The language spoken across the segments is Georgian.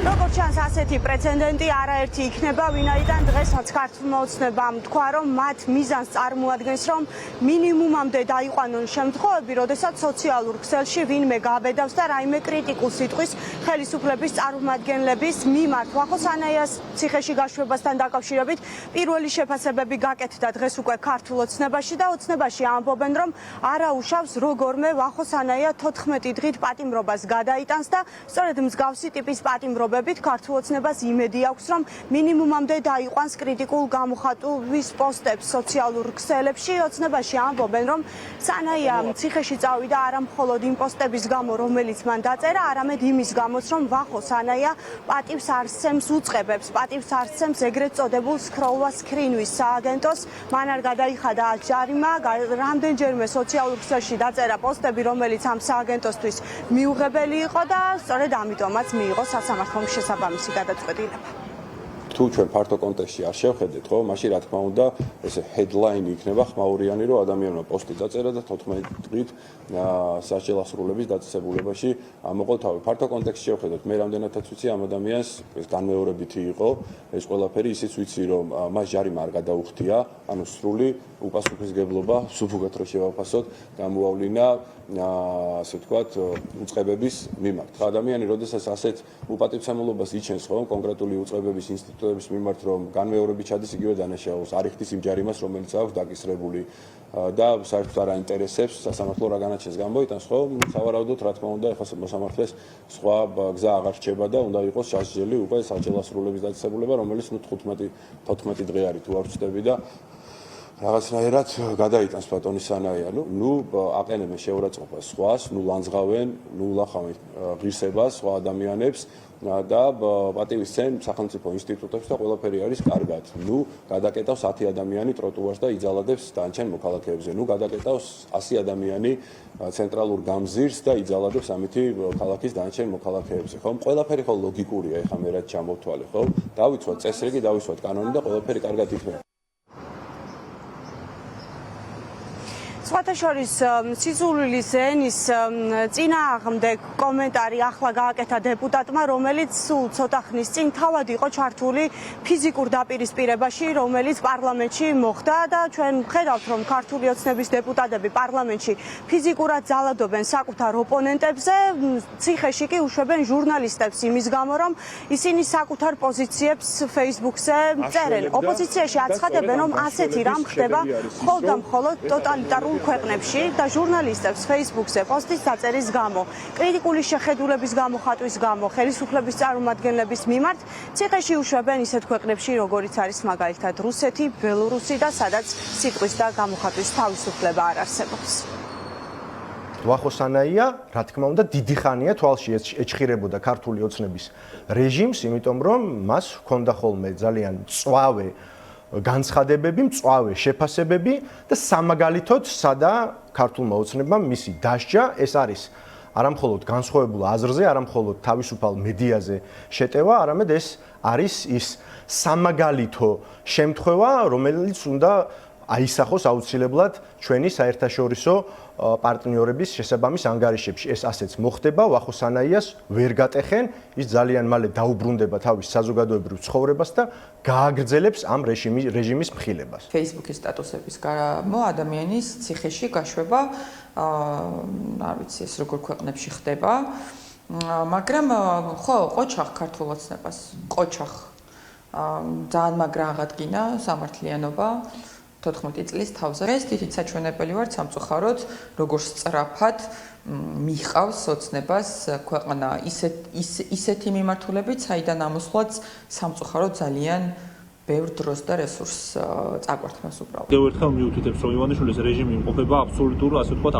როგორც ჩანს, ასეთი პრეცედენტი არაერთი იქნება, ვინაიდან დღესაც ქართულმა ოცნებამ თქვა, რომ მათ მიზანს წარმოადგენს, რომ მინიმუმამდე დაიყვანონ შემთხვევები, როდესაც სოციალურ ქსელში ვინმე გაბედავს და რაიმე კრიტიკულ სიტყვის ხელისუფლების წარმომადგენლების მიმართ. ვახოსანაიას ციხეში გაშვებასთან დაკავშირებით პირველი შეფასებები გაკეთდა დღეს უკვე ქართულ ოცნებაში და ოცნებაში ამბობენ, რომ არაუშავს როგორმე ვახოსანაია 14 დღით პატიმრობას გადაიტანს და სწორედ მსგავსი ტიპის პატიმრობებით ქართულ ოცნებას იმედი აქვს, რომ მინიმუმამდე დაიყვანს კრიტიკულ გამოხატვის პოსტებს სოციალურ ქსელებში. ოცნებაში ამბობენ, რომ სანაია ციხეში წავიდა არა მხოლოდ იმ პოსტების გამო, რომელიც მან დაწერა, არამედ იმის გამოც, რომ ვახოსანაია პატივს არსცემს უწყებებს, პატივს არსცემს ეგრეთ წოდებულ სქროლვას ქრინვის სააგენტოს. მან არ გადაიხადა ჯარიმა, რამდენჯერმე სოციალურ ქსელში დაწერა პოსტები, რომელიც ამ სააგენტოსთვის მიუღებელი იყო და სწორედ ამიტომაც მიიღო სასამართლომ შესაბამისი გადაწყვეტილება. თუ ჩვენ ფართო კონტექსტში არ შევხედეთ, ხო, მაშინ რა თქმა უნდა, ესე ჰედლაინი იქნება ხმაურიანი, რომ ადამიანმა პოსტი დაწერა და 14 დღით სასჯელასრულების დაწესებულებაში ამოყო თავი. ფართო კონტექსტში შევხედოთ, მე რამდენადაც ვიცი ამ ადამიანს ეს განმეორებითი იყო, ეს ყველაფერი ისიც ვიცი, რომ მას ჯარიმა არ გადაუხდია, ანუ სრული უპასუხისმგებლობა, სუფუგად რო შევაფასოთ, გამოავლინა ასე ვთქვათ, უწყებების მიმართ. ადამიანი, როდესაც ასეთ უპატივცემულობას იჩენს, ხო, კონკრეტული უწყებების ინსტიტუტების მიმართ, რომ განმეორებით ჩადის, იგივე დანაშაულს არ იხდის იმ ჯარიმას, რომელიც აქვს დაკისრებული და საერთოდ არ აინტერესებს სასამართლო რა განაჩენს გამოიტანს, ხო? სავარაუდოდ, რა თქმა უნდა, ეხლა მოსამართლეს სხვა გზა აღარ რჩება და უნდა იყოს სასჯელი უკვე სასჯელასრულების დაწესებულება, რომელიც 14 დღე არის თუ არ ვცდები და რაღაცნაირად გადაიტანს ბატონი სანაია. ნუ აყენებენ შეურაცხყოფას სხვას, ნუ ლანძღავენ, ნუ ულახავენ ღირსებას სხვა ადამიანებს და პატივისცემ სახელმწიფო ინსტიტუტებს და ყველაფერი არის კარგად. ნუ გადაკეტავს 10 ადამიანი ტროტუარს და იძალადებს დანარჩენ მოქალაქეებზე. ნუ გადაკეტავს 100 ადამიანი ცენტრალურ გამზირს და იძალადებს ამითი ქალაქის დანარჩენ მოქალაქეებზე. ხო, ყველაფერი ხო ლოგიკურია, ეხლა მე რაც ჩამოვთვალე, ხო? დავიცვათ წესრიგი, დავიცვათ კანონი და ყველაფერი კარგად იქნება. სხვათა შორის სიზულვილის ენის წინააღმდეგ კომენტარი ახლა გააკეთა დეპუტატმა, რომელიც სულ ცოტა ხნის წინ თავად იყო ჩართული ფიზიკურ დაპირისპირებაში, რომელიც პარლამენტში მოხდა და ჩვენ ვხედავთ, რომ ქართული ოცნების დეპუტატები პარლამენტში ფიზიკურად ძალადობენ საკუთარ ოპონენტებზე, ციხეში კი უშვებენ ჟურნალისტებს იმის გამო, რომ ისინი საკუთარ პოზიციებს Facebook-ზე წერენ. ოპოზიციაში აცხადებენ, რომ ასეთი რამ ხდება მხოლოდ და მხოლოდ ტოტალიტარულ ქვეყნებში და ჟურნალისტებს Facebook-ზე პოსტის დაწერის გამო, კრიტიკული შეხედულების გამოხატვის გამო, ხელისუფლების წარმომადგენლების მიმართ ციხეში უშვებენ ისეთ ქვეყნებში, როგორიც არის მაგალითად რუსეთი, ბელორუსი და სადაც სიტყვის და გამოხატვის თავისუფლება არ არსებობს. ვახოსანაია, რა თქმა უნდა, დიდი ხანია თვალში ეჩხირებოდა ქართული ოცნების რეჟიმს, იმიტომ რომ მას ჰქონდა ხოლმე ძალიან მწვავე განცხადებები, მწვავე შეფასებები და სამაგალითოდ სადა ქართულმა ოცნებამ მისი დასჯა, ეს არის არამხოლოდ განსხვავებულ აზრზე, არამხოლოდ თავისუფალ მედიაზე შეტევა, არამედ ეს არის ის სამაგალითო შემთხვევა, რომელიც უნდა აისახოს აუცილებლად ჩვენი საერთაშორისო პარტნიორების შესაბამის ანგარიშებში. ეს ასეც მოხდება, ვახოსანაიას ვერ გატეხენ, ის ძალიან მალე დაუბრუნდება თავის საზოგადოებრივ ცხოვრებას და გააგრძელებს ამ რეჟიმის მხილებას. Facebook-ის სტატუსების გამო ადამიანის ციხეში გაშვება, არ ვიცი ეს როგორ ქვეყნებში ხდება, მაგრამ ხო, ყოჩახ ქართულ ოცნებას, ყოჩახ ძალიან მაგრა აღადგინა სამართლიანობა 14 წლის თავზე. ეს თითით საჩვენებელი ვარ სამწუხაროდ, როგორ სწრაფად მიჰყავს ოცნებას ქვეყანა ისეთი მიმართულებით, საიდან ამოსვლაც სამწუხაროდ ძალიან ბევრ დროს და რესურსს წაგვართმევს უბრალოდ. კიდევ ერთხელ მიუთითებს, რომ ივანიშვილის რეჟიმი იმყოფება აბსოლუტურ, ასე ვთქვათ,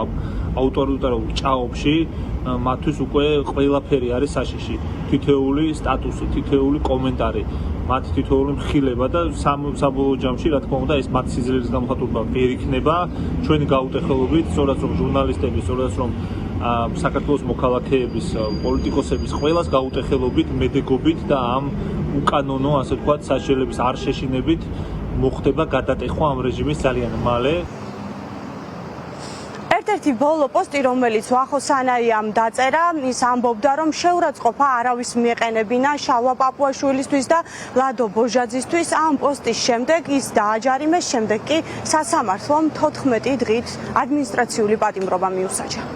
ავტორიტარულ ჭაობში, მათთვის უკვე ყველაფერი არის საშიში. თითოეული სტატუსი, თითოეული კომენტარი, მათ თითოეული მხილება და საბოლოო ჯამში, რა თქმა უნდა, ეს მათ სიძლიერის გამოხატულება ვერ იქნება ჩვენი გაუტეხელობით, სწორად რომ ჟურნალისტების, სწორად რომ საქართველოს მოქალაქეების, პოლიტიკოსების ყველას გაუტეხელობით, მედეგობით და ამ უკანონო, ასე ვთქვათ, სასჯელების არ შეშინებით მოხდება გადატეხვა ამ რეჟიმის ძალიან მალე. ერთ-ერთი ბოლო პოსტი, რომელიც ვახოსანაიამ დაწერა, ის ამბობდა, რომ შეურაცხყოფა არავის მიეყენებინა შალვა პაპუაშვილისთვის და ლადო ბოჟაძისთვის. ამ პოსტის შემდეგ ის დააჯარიმეს, შემდეგ კი სასამართლომ 14 დღით ადმინისტრაციული პატიმრობა მიუსაჯა.